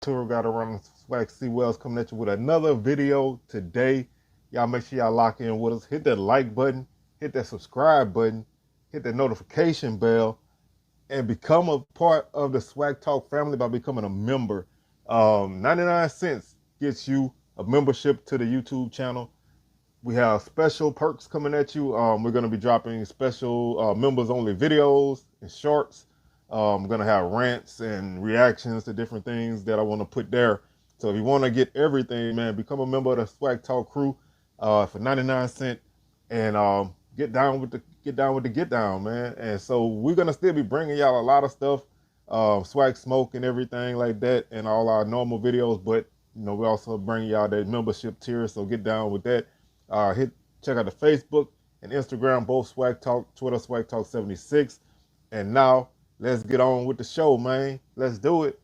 Tour Guide around SWAC C Wells coming at you with another video today. Y'all make sure y'all lock in with us. Hit that like button, hit that subscribe button, hit that notification bell, and become a part of the SWAC Talk family by becoming a member. 99 cents gets you a membership to the YouTube channel. We have special perks coming at you. We're going to be dropping special members only videos and shorts. I'm going to have rants and reactions to different things that I want to put there. So if you want to get everything, man, become a member of the SWAC Talk crew for 99 cents and get down with the get down, man. And so we're going to still be bringing y'all a lot of stuff, SWAC smoke and everything like that, and all our normal videos. But we also bring y'all that membership tier. So get down with that. Check out the Facebook and Instagram, both SWAC Talk, Twitter SWAC Talk 76. And now let's get on with the show, man. Let's do it.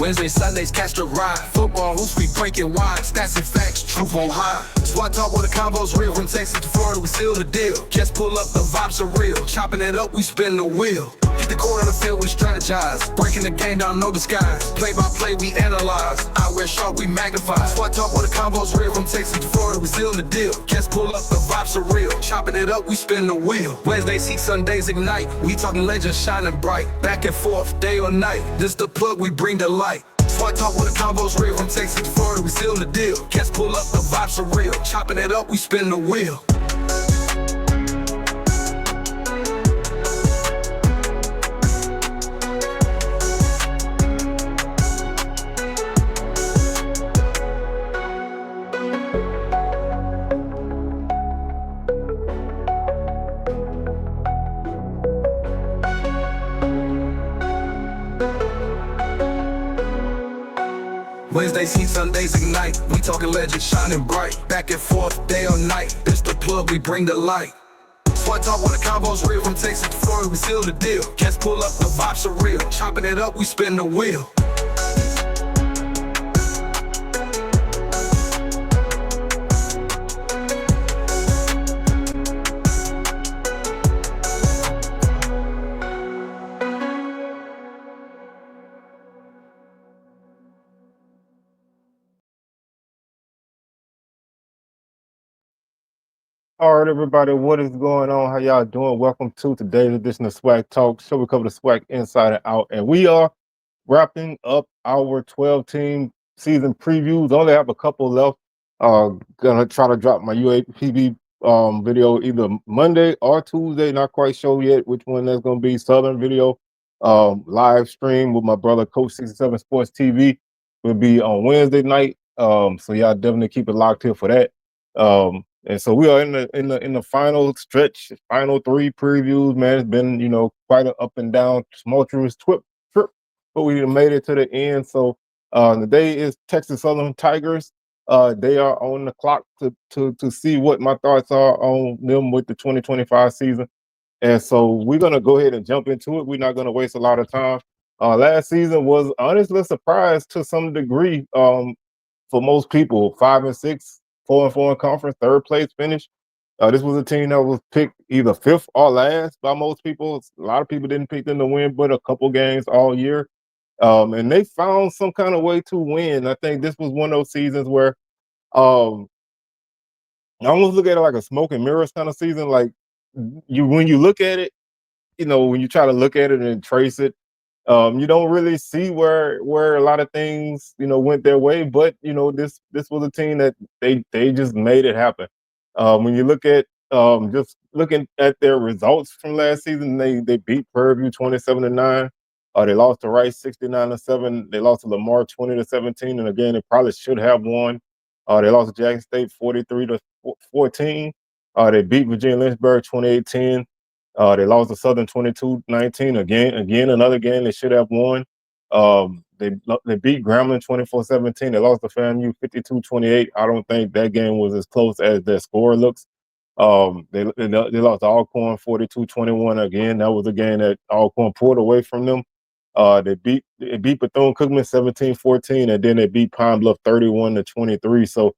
Wednesday, Sundays, catch the ride. Football hoops, we breaking wide. Stats and facts, truth on high. SWAT talk where the combos real. From Texas to Florida, we seal the deal. Just pull up, the vibes are real. Chopping it up, we spin the wheel. Hit the corner of the field, we strategize. Breaking the game down, no disguise. Play by play, we analyze. Eyewear sharp, we magnify. SWAT talk where the combos real. From Texas to Florida, we seal the deal. Just pull up, the vibes are real. Chopping it up, we spin the wheel. Wednesdays, heat, Sundays, ignite. We talking legends shining bright. Back and forth, day or night. This the plug, we bring the light. SWAT talk with the combos real. From Texas to Florida, we seal the deal. Cats pull up, the vibes are real. Chopping it up, we spin the wheel. Wednesdays, heat, Sundays, ignite. We talking legends shining bright. Back and forth, day or night. This the plug, we bring the light. SWAT talk with the combos real. From Texas to Florida, we seal the deal. Cats pull up, the vibes are real. Chopping it up, we spin the wheel. All right, everybody, what is going on? How y'all doing? Welcome to today's edition of SWAC Talk. Show we cover the SWAC inside and out, and we are wrapping up our 12-team season previews. Only have a couple left. Gonna try to drop my UAPB video either Monday or Tuesday. Not quite sure yet which one that's gonna be. Southern video live stream with my brother, Coach 67 Sports TV, will be on Wednesday night. So y'all definitely keep it locked here for that. And so we are in the final stretch, final three previews, man. It's been, quite an up and down, tumultuous trip, but we made it to the end. So today is Texas Southern Tigers. They are on the clock to see what my thoughts are on them with the 2025 season. And so we're gonna go ahead and jump into it. We're not gonna waste a lot of time. Last season was honestly a surprise to some degree for most people. 5-6. 4-4 in conference, third place finish. This was a team that was picked either fifth or last by most people. A lot of people didn't pick them to win, but a couple games all year. And they found some kind of way to win. I think this was one of those seasons where I almost look at it like a smoke and mirrors kind of season. Like when you look at it, when you try to look at it and trace it, you don't really see where a lot of things went their way, but this was a team that they just made it happen. When you look at just looking at their results from last season, they beat Prairie View 27-9. They lost to Rice 69-7. They lost to Lamar 20-17, and again, they probably should have won. They lost to Jackson State 43-14. They beat Virginia Lynchburg 28-10. They lost to Southern 22-19. Again, another game they should have won. They beat Grambling 24-17. They lost to FAMU 52-28. I don't think that game was as close as their score looks. They lost to Alcorn 42-21. Again, that was a game that Alcorn pulled away from them. They beat Bethune-Cookman 17-14, and then they beat Pine Bluff 31-23. So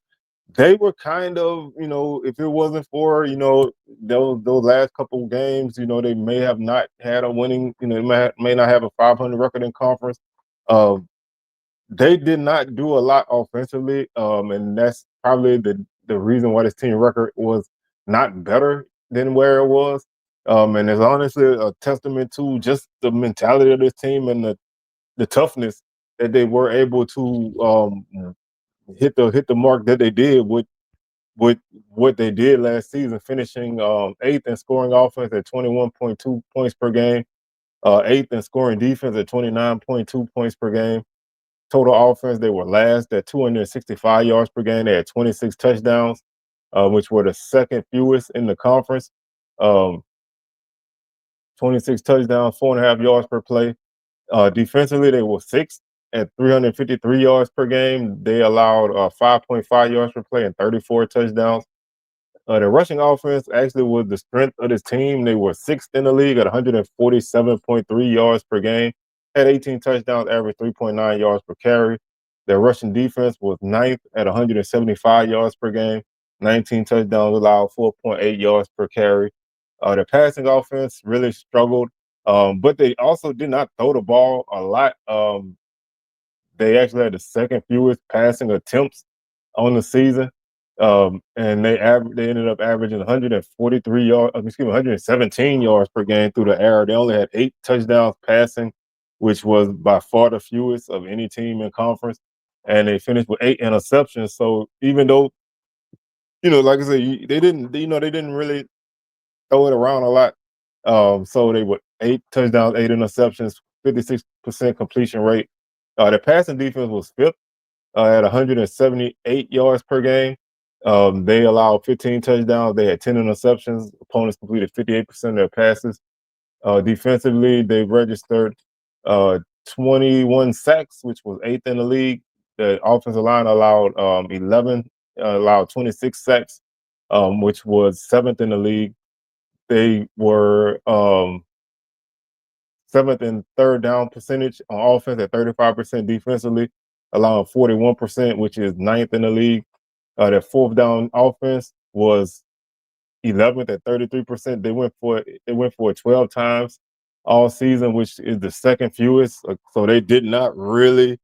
they were kind of, if it wasn't for, those last couple of games, they may have not had a winning, they may not have a 500 record in conference. Uh, they did not do a lot offensively, and that's probably the reason why this team record was not better than where it was. And it's honestly a testament to just the mentality of this team and the toughness that they were able to hit the mark that they did with what they did last season, finishing eighth in scoring offense at 21.2 points per game, eighth in scoring defense at 29.2 points per game. Total offense, they were last at 265 yards per game. They had 26 touchdowns, which were the second fewest in the conference. Um, 26 touchdowns, 4.5 yards per play. Defensively, they were sixth at 353 yards per game. They allowed 5.5 yards per play and 34 touchdowns. The rushing offense actually was the strength of this team. They were sixth in the league at 147.3 yards per game, had 18 touchdowns, averaged 3.9 yards per carry. Their rushing defense was ninth at 175 yards per game, 19 touchdowns, allowed 4.8 yards per carry. Their passing offense really struggled, but they also did not throw the ball a lot. They actually had the second fewest passing attempts on the season, and they ended up averaging 143 yards, excuse me, 117 yards per game through the air. They only had 8 touchdowns passing, which was by far the fewest of any team in conference, and they finished with 8 interceptions. So even though, like I said, they didn't really throw it around a lot. So they were 8 touchdowns, 8 interceptions, 56% completion rate. Their passing defense was fifth at 178 yards per game. They allowed 15 touchdowns. They had 10 interceptions. Opponents completed 58% of their passes. Defensively, they registered uh, 21 sacks, which was eighth in the league. The offensive line allowed 26 sacks, which was seventh in the league. They were seventh in third down percentage on offense at 35% defensively, allowing 41%, which is ninth in the league. Their fourth down offense was 11th at 33%. They went for it 12 times all season, which is the second fewest. So they did not really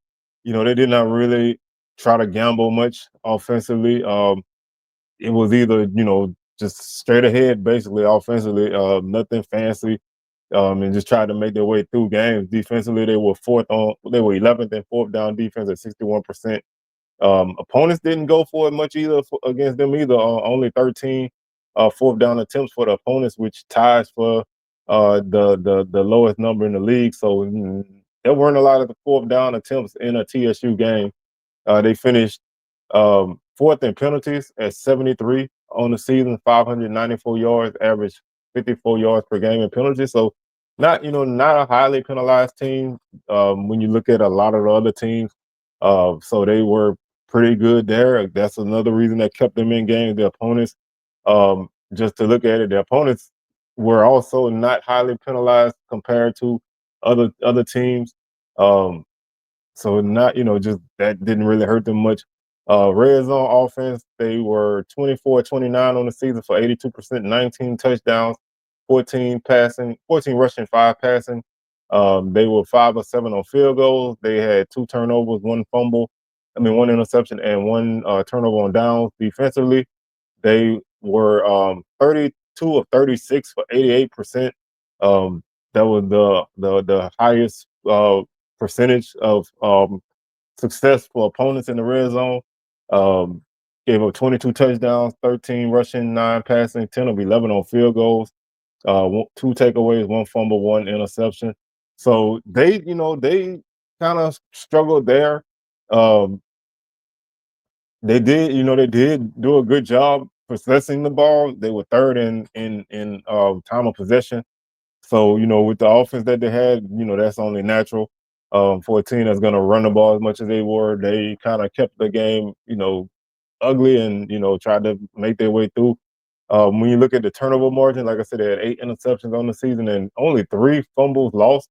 try to gamble much offensively. It was either, just straight ahead, basically offensively, nothing fancy, and just tried to make their way through games. Defensively, they were 11th in fourth down defense at 61%. Opponents didn't go for it much either against them either. Only 13 fourth down attempts for the opponents, which ties for the lowest number in the league. So there weren't a lot of the fourth down attempts in a TSU game. They finished fourth in penalties at 73 on the season, 594 yards, average 54 yards per game in penalties. So not a highly penalized team when you look at a lot of the other teams. So they were pretty good there. That's another reason that kept them in games. The opponents, just to look at it, the opponents were also not highly penalized compared to other teams. Um, so not, just that didn't really hurt them much. Red zone offense, they were 24-29 on the season for 82%, 19 touchdowns, 14 rushing, 5 passing. They were 5 of 7 on field goals. They had 2 turnovers, one interception, and one turnover on downs. Defensively, they were 32 of 36 for 88%. That was the highest percentage of success for opponents in the red zone. Um, Gave up 22 touchdowns, 13 rushing, 9 passing, 10 of 11 on field goals, 2 takeaways, 1 fumble, 1 interception. So they kind of struggled there. Um, they did do a good job possessing the ball. They were third in time of possession. So, with the offense that they had, that's only natural for a team that's going to run the ball as much as they were. They kind of kept the game, ugly and, tried to make their way through. When you look at the turnover margin, like I said, they had 8 interceptions on the season and only 3 fumbles lost.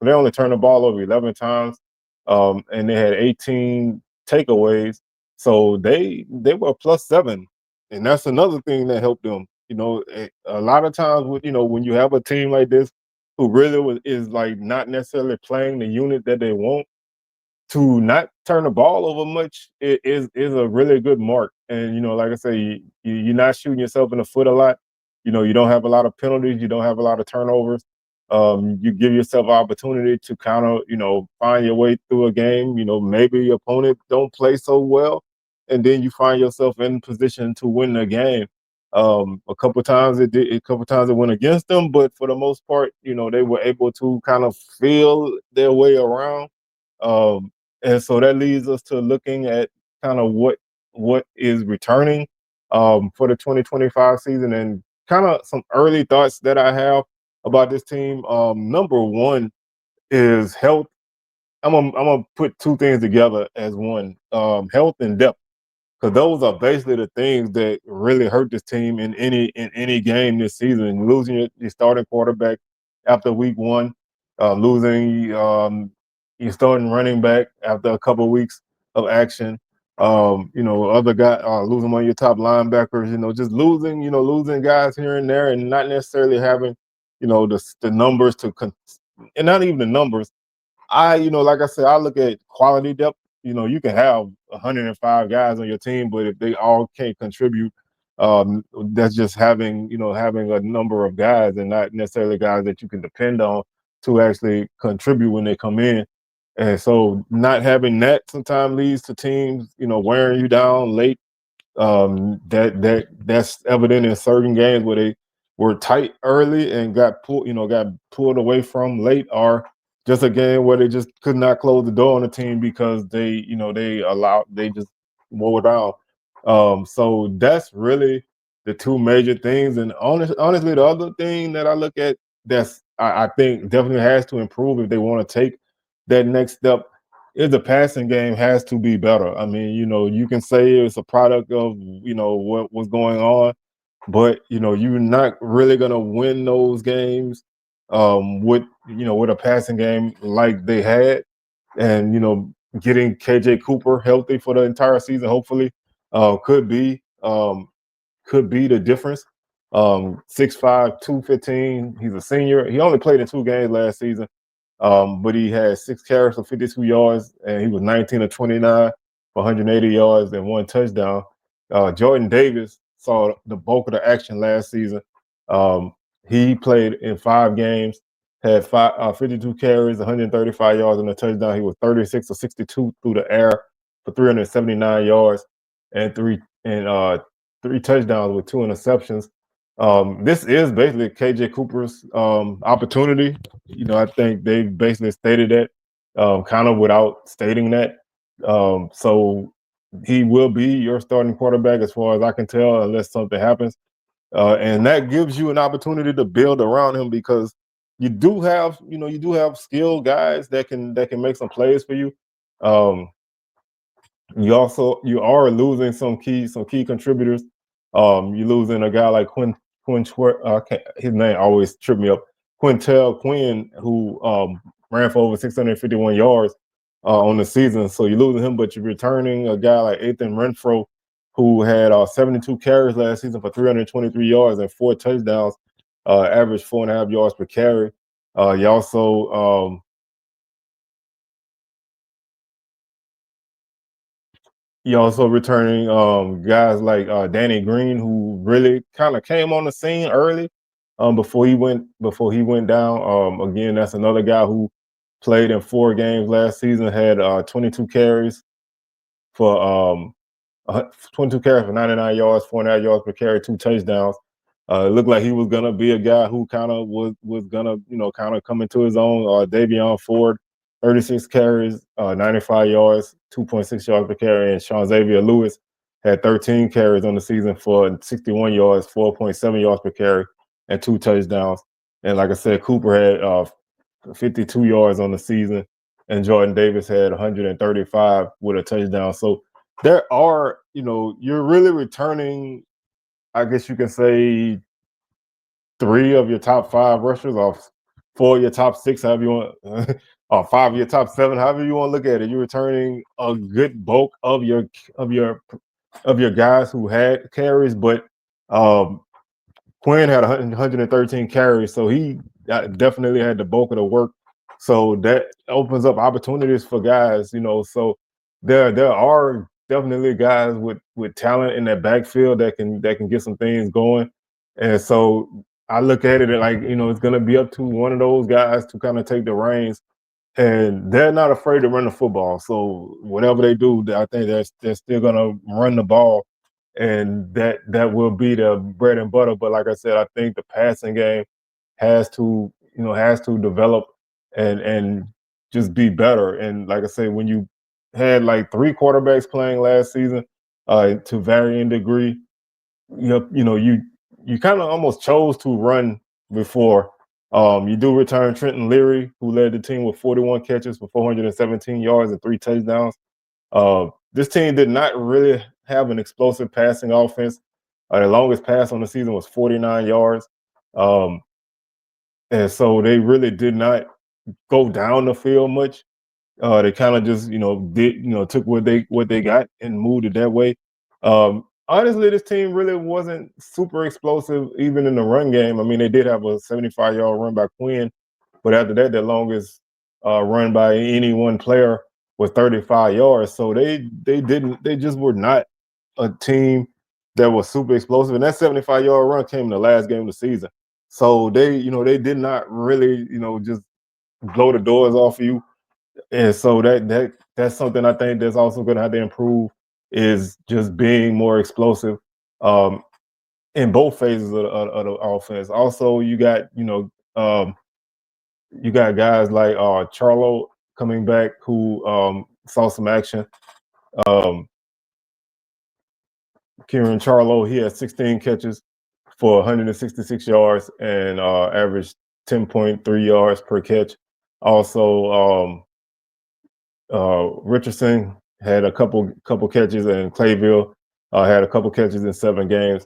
They only turned the ball over 11 times, and they had 18 takeaways. So they were +7, and that's another thing that helped them. A lot of times with when you have a team like this who really is like not necessarily playing the unit that they want, to not turn the ball over much is a really good mark. And like I say, you're not shooting yourself in the foot a lot. You don't have a lot of penalties. You don't have a lot of turnovers. You give yourself an opportunity to kind of find your way through a game. Maybe your opponent don't play so well, and then you find yourself in position to win the game. A couple times it did. A couple times it went against them, but for the most part, they were able to kind of feel their way around. Um, and so that leads us to looking at kind of what is returning for the 2025 season, and kind of some early thoughts that I have about this team. Number one is health. I'm gonna put two things together as one: health and depth, because those are basically the things that really hurt this team in any game this season. Losing your starting quarterback after week one, losing your starting running back after a couple of weeks of action. Other guy losing one of your top linebackers. Just losing guys here and there, and not necessarily having the numbers and not even the numbers. Like I said, I look at quality depth. You can have 105 guys on your team, but if they all can't contribute, that's just having a number of guys and not necessarily guys that you can depend on to actually contribute when they come in. And so, not having that sometimes leads to teams, wearing you down late. That's evident in certain games where they were tight early and got pulled away from late, or just a game where they just could not close the door on the team because they just wore down. So that's really the two major things. And honestly, the other thing that I look at I think definitely has to improve if they want to take that next step is the passing game has to be better. I mean, you can say it's a product of, what was going on, but you're not really gonna win those games with a passing game like they had. And getting KJ Cooper healthy for the entire season, hopefully, uh, could be um, could be the difference. 6'5", 215. He's a senior. He only played in 2 games last season, but he had 6 carries for 52 yards, and he was 19 of 29 for 180 yards and 1 touchdown. Jordan Davis saw the bulk of the action last season. Um, he played in 5 games, had 52 carries, 135 yards, and a touchdown. He was 36 of 62 through the air for 379 yards and three touchdowns with 2 interceptions. This is basically KJ Cooper's opportunity. I think they basically stated that kind of without stating that. So he will be your starting quarterback as far as I can tell, unless something happens. And that gives you an opportunity to build around him because you do have skilled guys that can make some plays for you. Um, you are losing some key contributors. You're losing a guy like his name always tripped me up. Quintel Quinn, who ran for over 651 yards on the season. So you're losing him, but you're returning a guy like Ethan Renfro, who had 72 carries last season for 323 yards and 4 touchdowns, average 4.5 yards per carry. You also You're also returning guys like Danny Green, who really kind of came on the scene early before he went down. Again, that's another guy who played in 4 games last season, had 22 carries for 22 carries for 99 yards, 4.5 yards per carry, 2 touchdowns. It looked like he was gonna be a guy who kind of was gonna kind of come into his own. Davion Ford, 36 carries, 95 yards, 2.6 yards per carry, and Sean Xavier Lewis had 13 carries on the season for 61 yards, 4.7 yards per carry, and 2 touchdowns. And like I said, Cooper had 52 yards on the season, and Jordan Davis had 135 with a touchdown. So you're really returning, I guess you can say, 3 of your top 5 rushers off. 4 of your top 6, however you want, or 5 of your top 7, however you want to look at it. You're returning a good bulk of your of your guys who had carries, but um, Quinn had 113 carries, so he definitely had the bulk of the work. So that opens up opportunities for guys, So there are definitely guys with talent in that backfield that can get some things going. And so I look at it like, it's gonna be up to one of those guys to kind of take the reins. And they're not afraid to run the football. So whatever they do, I think they're still gonna run the ball, and that will be the bread and butter. But like I said, I think the passing game has to develop and just be better. And like I said, when you had like 3 quarterbacks playing last season, to varying degree, you kind of almost chose to run before. You do return Trenton Leary, who led the team with 41 catches for 417 yards and 3 touchdowns. This team did not really have an explosive passing offense. The longest pass on the season was 49 yards. Um, and so they really did not go down the field much. They kind of just, took what they got and moved it that way. Honestly, this team really wasn't super explosive even in the run game. I mean, they did have a 75-yard run by Quinn, but after that, their longest run by any one player was 35 yards. So they just were not a team that was super explosive. And that 75-yard run came in the last game of the season. So they did not really, just blow the doors off of you. And so that's something I think that's also going to have to improve, is just being more explosive um, in both phases of the offense. Also, you got guys like Charlo coming back, who saw some action. Um, Kieran Charlo, he had 16 catches for 166 yards and averaged 10.3 yards per catch. Also, Richardson had a couple catches, and Clayville had a couple catches in 7 games.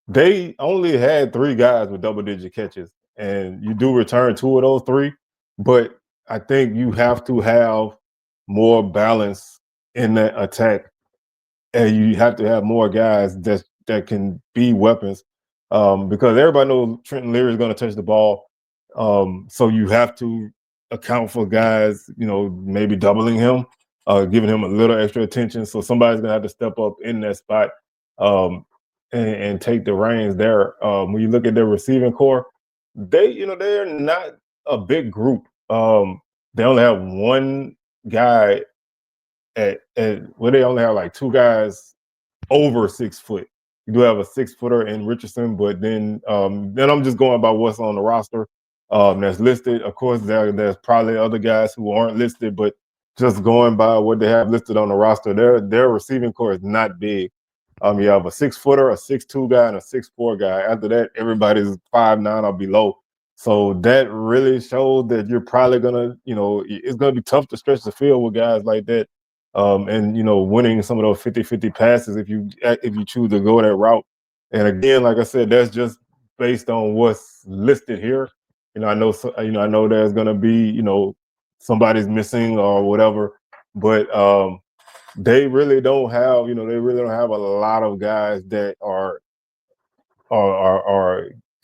They only had 3 guys with double-digit catches, and you do return 2 of those 3, but I think you have to have more balance in that attack, and you have to have more guys that can be weapons, because everybody knows Trenton Leary is going to touch the ball. So you have to account for guys, maybe doubling him, giving him a little extra attention. So somebody's going to have to step up in that spot, and take the reins there. When you look at their receiving core, they're not a big group. They only have one guy they only have like 2 guys over 6 foot. You do have a 6-footer in Richardson, but then I'm just going by what's on the roster that's listed. Of course, there's probably other guys who aren't listed, but just going by what they have listed on the roster, their receiving core is not big. You have a 6-footer, a 6'2" guy, and a 6'4" guy. After that, everybody's 5'9" or below. So that really shows that you're probably gonna, it's gonna be tough to stretch the field with guys like that. And winning some of those 50-50 passes if you choose to go that route. And again, like I said, that's just based on what's listed here. I know there's gonna be somebody's missing or whatever, but they really don't have a lot of guys that are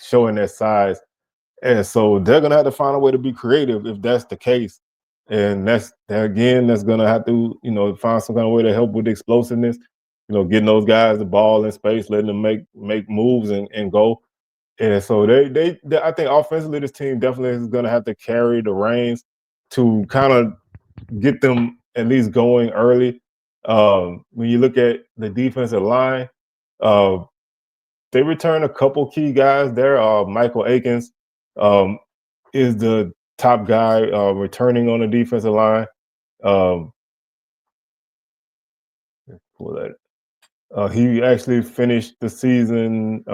showing their size. And so they're gonna have to find a way to be creative if that's the case. And that's gonna have to, find some kind of way to help with explosiveness, getting those guys the ball in space, letting them make moves and go. And so I think offensively this team definitely is gonna have to carry the reins to kind of get them at least going early. When you look at the defensive line, uh, they return a couple key guys there. Michael Akins um, is the top guy returning on the defensive line. Um, pull that. He actually finished the season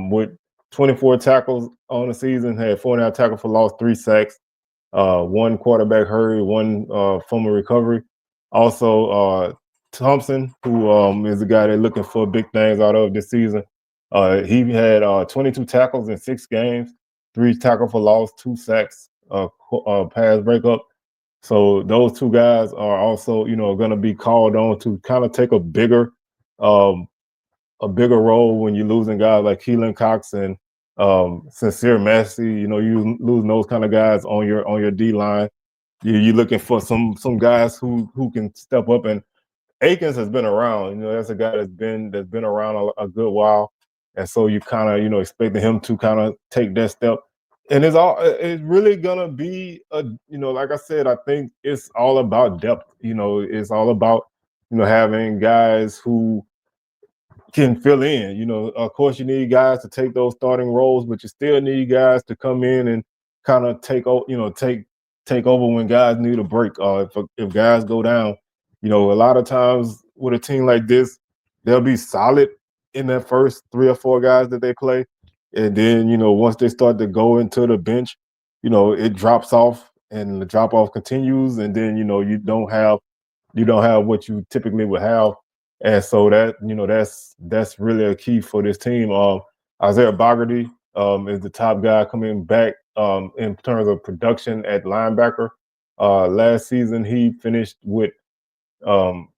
with 24 tackles on the season, had 4.5 tackles for loss, 3 sacks, 1 quarterback hurry, 1 fumble recovery. Also, Thompson, who is the guy they're looking for big things out of this season. He had 22 tackles in 6 games, 3 tackles for loss, 2 sacks, pass breakup. So those two guys are also, going to be called on to kind of take um, a bigger role when you're losing guys like Keelan Cox and Sincere Massey. You losing those kind of guys on your D line. You're looking for some guys who can step up. And Akins has been around. That's a guy that's been around a good while, and so you kind of expecting him to kind of take that step. And it's really gonna be like I said, I think it's all about depth. It's all about having guys who can fill in. Of course, you need guys to take those starting roles, but you still need guys to come in and kind of take over when guys need a break. If guys go down, a lot of times with a team like this, they'll be solid in that first three or four guys that they play, and then once they start to go into the bench, it drops off, and the drop off continues, and then you don't have what you typically would have, and so that's really a key for this team. Isaiah Bogarty is the top guy coming back in terms of production at linebacker. Last season, he finished with um,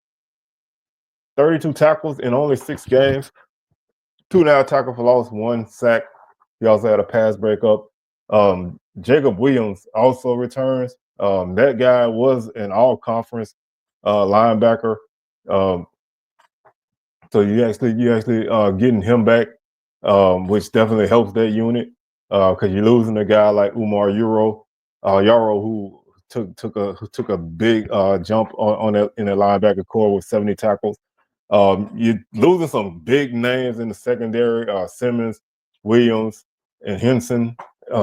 32 tackles in only 6 games, 2.5 tackles for loss, 1 sack. He also had a pass breakup. Jacob Williams also returns. That guy was an all conference linebacker. Um, so you actually getting him back, which definitely helps that unit because you're losing a guy like Umar Yaro, who took a big jump on that in the linebacker core with 70 tackles. You're losing some big names in the secondary: Simmons, Williams, and Henson.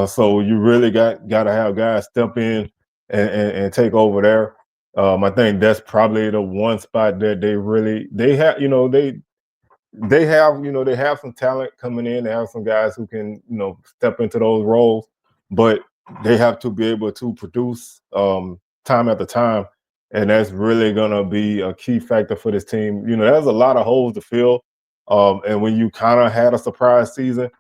So you really got to have guys step in and take over there. I think that's probably the one spot that they have. They have some talent coming in. They have some guys who can step into those roles, but they have to be able to produce time after time, and that's really gonna be a key factor for this team. There's a lot of holes to fill, and when you kind of had a surprise season,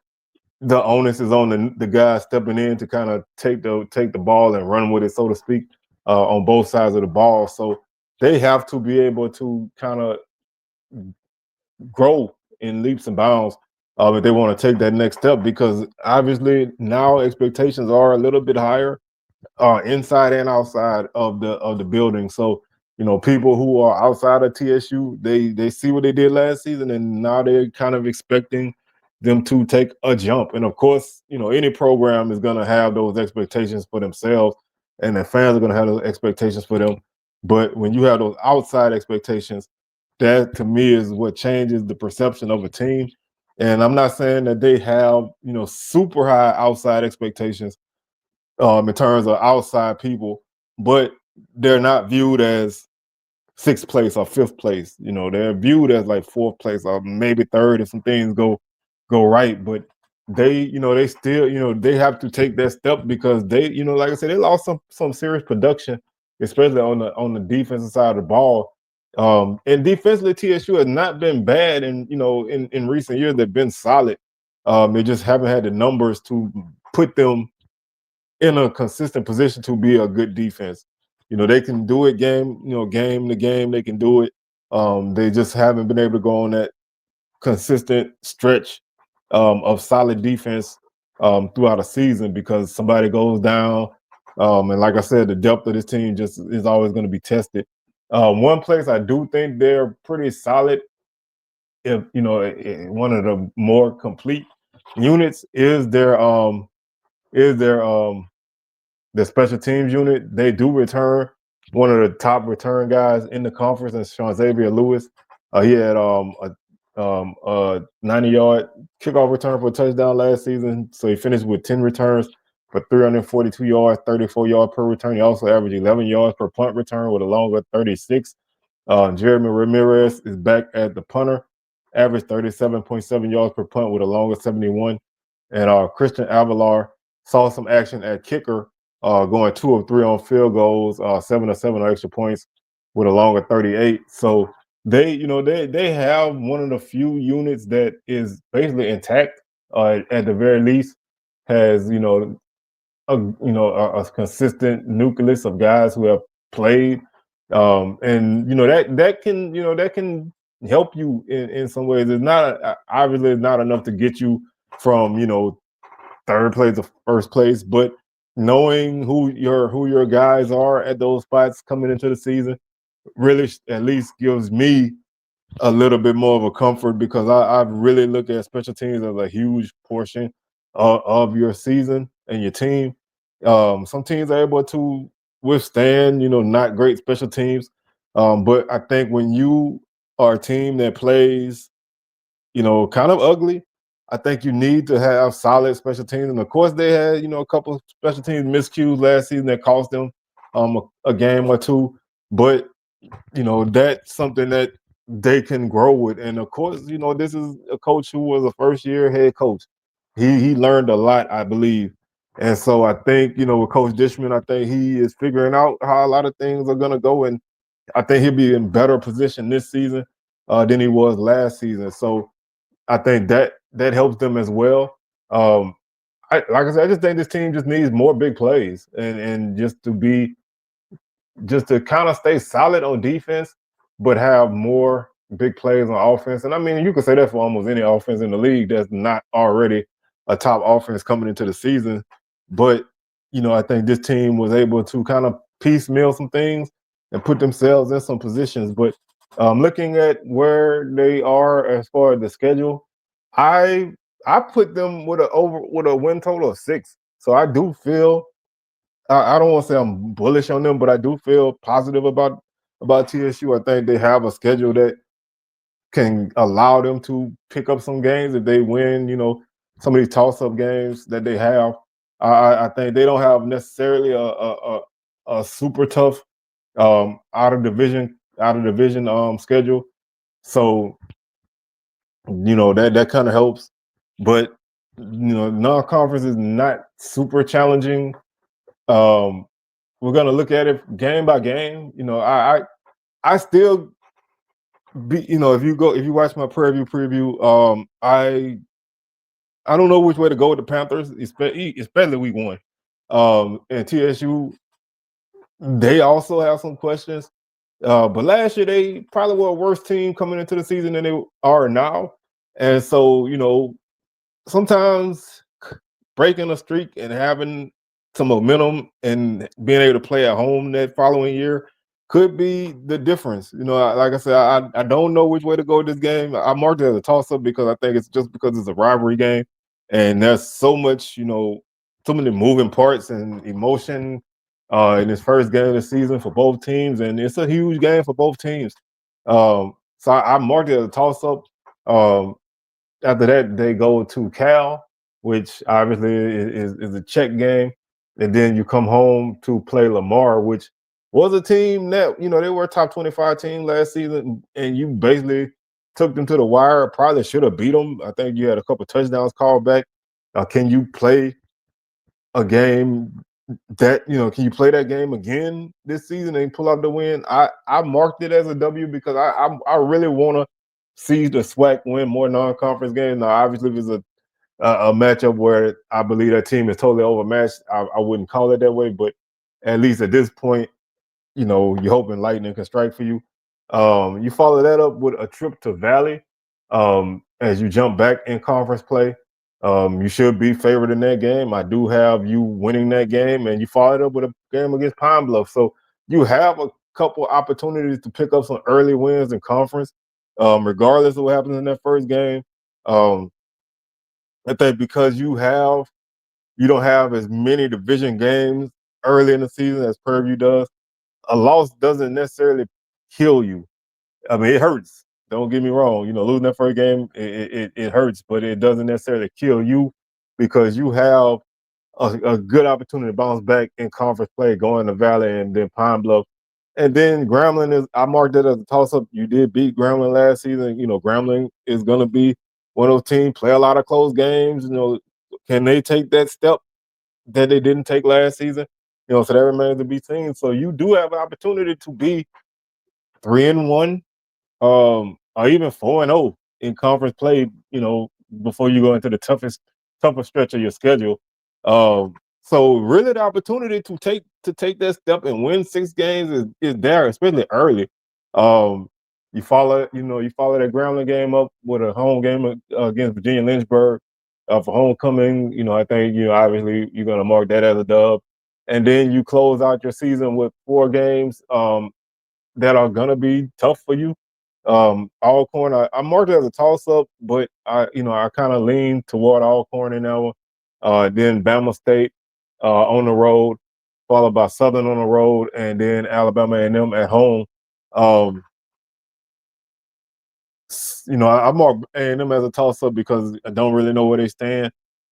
the onus is on the guys stepping in to kind of take the ball and run with it, so to speak, on both sides of the ball. So they have to be able to kind of grow in leaps and bounds if they want to take that next step, because obviously now expectations are a little bit higher inside and outside of the building. So people who are outside of TSU, they see what they did last season, and now they're kind of expecting them to take a jump. And of course, any program is going to have those expectations for themselves, and the fans are going to have those expectations for them. But when you have those outside expectations, that to me is what changes the perception of a team. And I'm not saying that they have super high outside expectations in terms of outside people, but they're not viewed as sixth place or fifth place. They're viewed as like fourth place or maybe third if some things go right. But they still, they have to take that step because they, like I said, they lost some serious production, especially on the defensive side of the ball. And defensively, TSU has not been bad, and in recent years they've been solid. They just haven't had the numbers to put them in a consistent position to be a good defense. They can do it game to game. They can do it. They just haven't been able to go on that consistent stretch of solid defense throughout a season because somebody goes down. And like I said, the depth of this team just is always going to be tested. One place I do think they're pretty solid, if one of the more complete units is their the special teams unit. They do return one of the top return guys in the conference, and Sean Xavier Lewis. He had a 90-yard kickoff return for a touchdown last season. So he finished with 10 returns for 342 yards, 34 yards per return. He also averaged 11 yards per punt return with a longer 36. Jeremy Ramirez is back at the punter, averaged 37.7 yards per punt with a longer 71. And Christian Avalar saw some action at kicker, going 2 of 3 on field goals, 7 of 7 on extra points with a longer 38. So they have one of the few units that is basically intact, at the very least, has a consistent nucleus of guys who have played, and that can help you in some ways. It's not obviously it's not enough to get you from third place to first place, but knowing who your guys are at those spots coming into the season really at least gives me a little bit more of a comfort because I really look at special teams as a huge portion of your season and your team. Some teams are able to withstand, not great special teams. But I think when you are a team that plays, kind of ugly, I think you need to have solid special teams. And of course, they had, a couple of special teams miscues last season that cost them a game or two. But that's something that they can grow with. And of course, this is a coach who was a first year head coach. He learned a lot, I believe. And so I think, with Coach Dishman, I think he is figuring out how a lot of things are gonna go. And I think he'll be in better position this season than he was last season. So I think that helps them as well. Like I said, I just think this team just needs more big plays and just to kind of stay solid on defense, but have more big plays on offense. And I mean, you could say that for almost any offense in the league that's not already a top offense coming into the season. But, I think this team was able to kind of piecemeal some things and put themselves in some positions. But looking at where they are as far as the schedule, I I put them with a win total of 6. So I do feel I don't want to say I'm bullish on them, but I do feel positive about TSU. I think they have a schedule that can allow them to pick up some games if they win. Some of these toss-up games that they have. I think they don't have necessarily a super tough out of division schedule. So that kind of helps. But non-conference is not super challenging. Um, we're gonna look at it game by game. I still be if you watch my preview, I don't know which way to go with the Panthers, especially week one. And TSU, they also have some questions. But last year they probably were a worse team coming into the season than they are now. And so, sometimes breaking a streak and having some momentum and being able to play at home that following year could be the difference. Like I said, I don't know which way to go with this game. I marked it as a toss up because I think it's just because it's a rivalry game and there's so much, so many moving parts and emotion in this first game of the season for both teams. And it's a huge game for both teams. So I marked it as a toss up. Um, After that, they go to Cal, which obviously is a check game, and then you come home to play Lamar, which was a team that they were a top 25 team last season, and you basically took them to the wire. Probably should have beat them. I think you had a couple touchdowns called back. Can you play a game can you play that game again this season and pull out the win? I marked it as a W because I really want to see the SWAC win more non-conference games. Now, obviously, if it's a matchup where I believe that team is totally overmatched, I wouldn't call it that way. But at least at this point, you're hoping lightning can strike for you. You follow that up with a trip to Valley as you jump back in conference play. You should be favored in that game. I do have you winning that game, and you followed up with a game against Pine Bluff. So you have a couple opportunities to pick up some early wins in conference, regardless of what happens in that first game. Um, I think because you don't have as many division games early in the season as Purview does. A loss doesn't necessarily kill you. I mean, it hurts. Don't get me wrong. Losing that first game, it hurts, but it doesn't necessarily kill you because you have a good opportunity to bounce back in conference play, going to Valley and then Pine Bluff. And then Grambling I marked it as a toss up. You did beat Grambling last season. Grambling is going to be one of those teams, play a lot of close games. Can they take that step that they didn't take last season? So that remains to be seen. So you do have an opportunity to be 3-1, or even 4-0 in conference play, before you go into the toughest stretch of your schedule. Um, So really, the opportunity to take that step and win 6 games is there, especially early. Um, you follow that Grambling game up with a home game against Virginia Lynchburg for homecoming. I think obviously you're gonna mark that as a dub, and then you close out your season with 4 games that are gonna be tough for you. Alcorn, I marked it as a toss up, but I kind of lean toward Alcorn in that one. Then Bama State on the road, followed by Southern on the road, and then Alabama A&M at home. Um, I mark A&M as a toss up because I don't really know where they stand.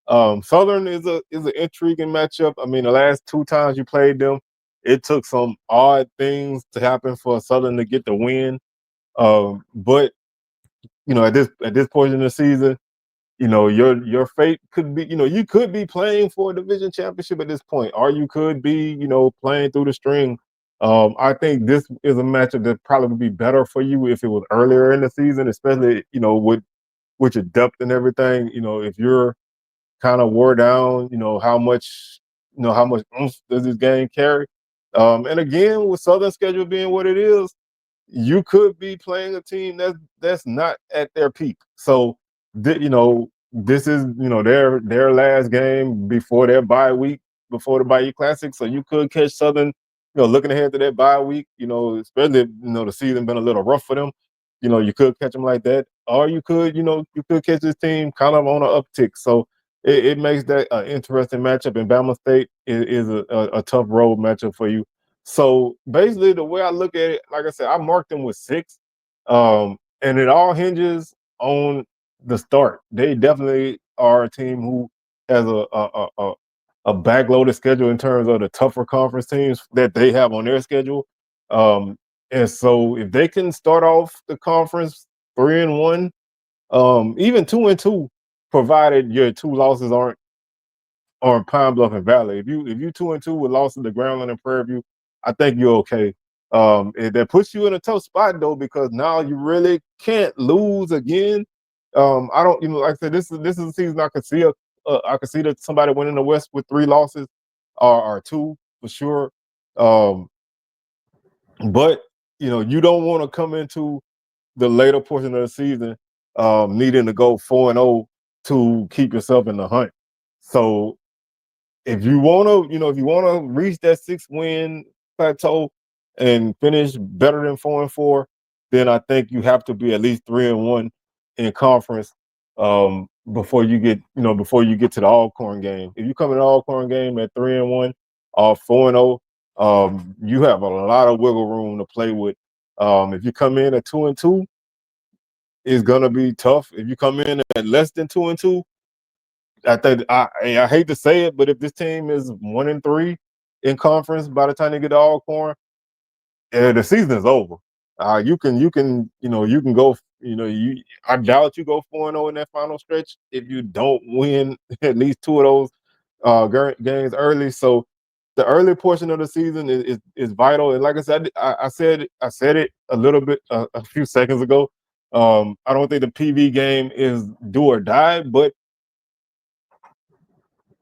Southern is an intriguing matchup. I mean, the last 2 times you played them, it took some odd things to happen for Southern to get the win. But at this point in the season, your fate could be, you could be playing for a division championship at this point, or you could be, playing through the string. I think this is a matchup that probably would be better for you if it was earlier in the season, especially with your depth and everything. If you're kind of wore down, how much oomph does this game carry? And again, with Southern schedule being what it is, you could be playing a team that's not at their peak. So, this is their last game before their bye week, before the bye week classic. So you could catch Southern, looking ahead to that bye week. Especially if, the season been a little rough for them. You could catch them like that, or you could catch this team kind of on an uptick. So it makes that an interesting matchup. And Bama State is a tough road matchup for you. So basically, the way I look at it, like I said, I marked them with 6, and it all hinges on the start. They definitely are a team who has a backloaded schedule in terms of the tougher conference teams that they have on their schedule. Um, and so if they can start off the conference 3-1, even 2-2, provided your 2 losses aren't Pine Bluff and Valley. If you 2-2 with losses to Groundland and Prairie View, I think you're okay. That puts you in a tough spot though, because now you really can't lose again. I don't, like I said, this is a season I could see that somebody winning the West with 3 losses or 2 for sure. Um, but you don't want to come into the later portion of the season needing to go 4-0 to keep yourself in the hunt. So if you wanna reach that 6 win plateau and finish better than 4-4, then I think you have to be at least 3-1 in conference before you get to the Alcorn game. If you come in the Alcorn game at 3-1 or 4-0, you have a lot of wiggle room to play with. If you come in at 2-2, it's gonna be tough. If you come in at less than 2-2, I think I hate to say it, but if this team is 1-3 in conference by the time they get to Alcorn, the season is over. You can go. I doubt you go 4-0 in that final stretch if you don't win at least 2 of those games early. So the early portion of the season is vital. And like I said, I said it a little bit a few seconds ago. I don't think the PV game is do or die, but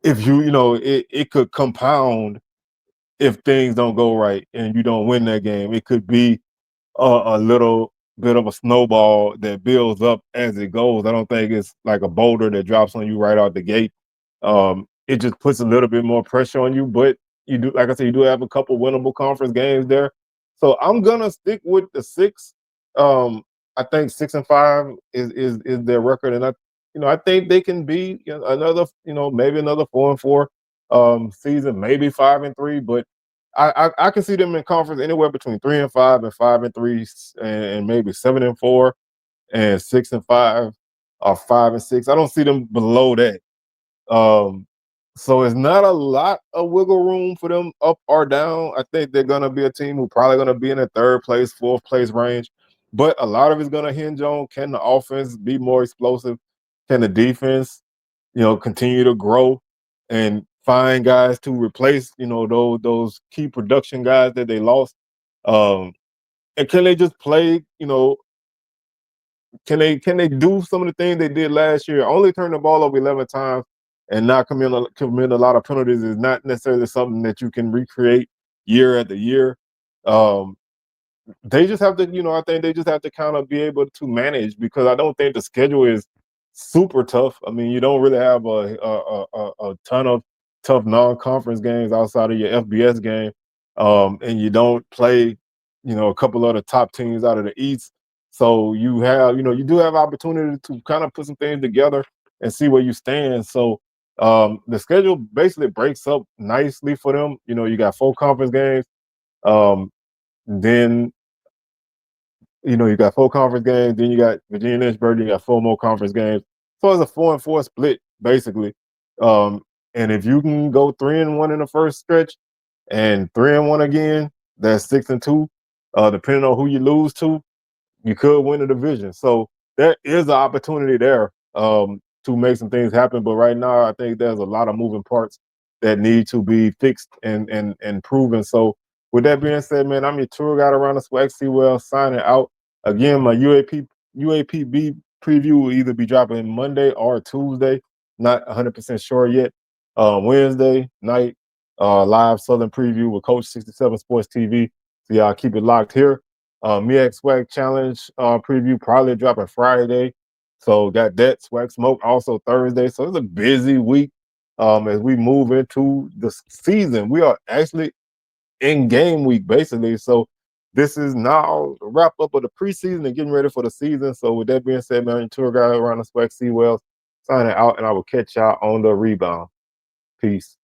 if it could compound if things don't go right and you don't win that game. It could be a little bit of a snowball that builds up as it goes. I don't think it's like a boulder that drops on you right out the gate. It just puts a little bit more pressure on you, but you do, like I said, you do have a couple winnable conference games there. So I'm gonna stick with the 6. Um, I think 6-5 is their record, and I think they can be another, maybe another 4-4 season, maybe 5-3, but I can see them in conference anywhere between 3-5 and 5-3, and maybe 7-4 and 6-5 or 5-6. I don't see them below that. Um, so it's not a lot of wiggle room for them up or down. I think they're gonna be a team who probably gonna be in the 3rd place, 4th place range. But a lot of it's gonna hinge on, can the offense be more explosive? Can the defense, continue to grow and find guys to replace, those key production guys that they lost? Um, and can they just play, can they do some of the things they did last year? Only turn the ball over 11 times and not commit a lot of penalties is not necessarily something that you can recreate year after year. Um, they just have to, I think they just have to kind of be able to manage because I don't think the schedule is super tough. I mean, you don't really have a ton of tough non-conference games outside of your FBS game, and you don't play, a couple of the top teams out of the East. So you have, you do have opportunity to kind of put some things together and see where you stand. So the schedule basically breaks up nicely for them. You got 4 conference games. Um, then you got 4 conference games, then you got Virginia Lynchburg, you got 4 more conference games. So it's a 4-4 split, basically. Um, and if you can go 3-1 in the first stretch and 3-1 again, that's 6-2. Depending on who you lose to, you could win the division. So there is an opportunity there to make some things happen. But right now, I think there's a lot of moving parts that need to be fixed and proven. So with that being said, man, I'm your tour guide around the SWAC Seawell signing out. Again, my UAPB preview will either be dropping Monday or Tuesday. Not 100% sure yet. Wednesday night, live Southern preview with Coach 67 Sports TV. So y'all keep it locked here. MEX Swag Challenge preview probably dropping Friday. So got that Swag Smoke also Thursday. So it's a busy week as we move into the season. We are actually in game week basically. So this is now a wrap up of the preseason and getting ready for the season. So with that being said, man, your tour guide around the Swag Seawells signing out, and I will catch y'all on the rebound. Peace.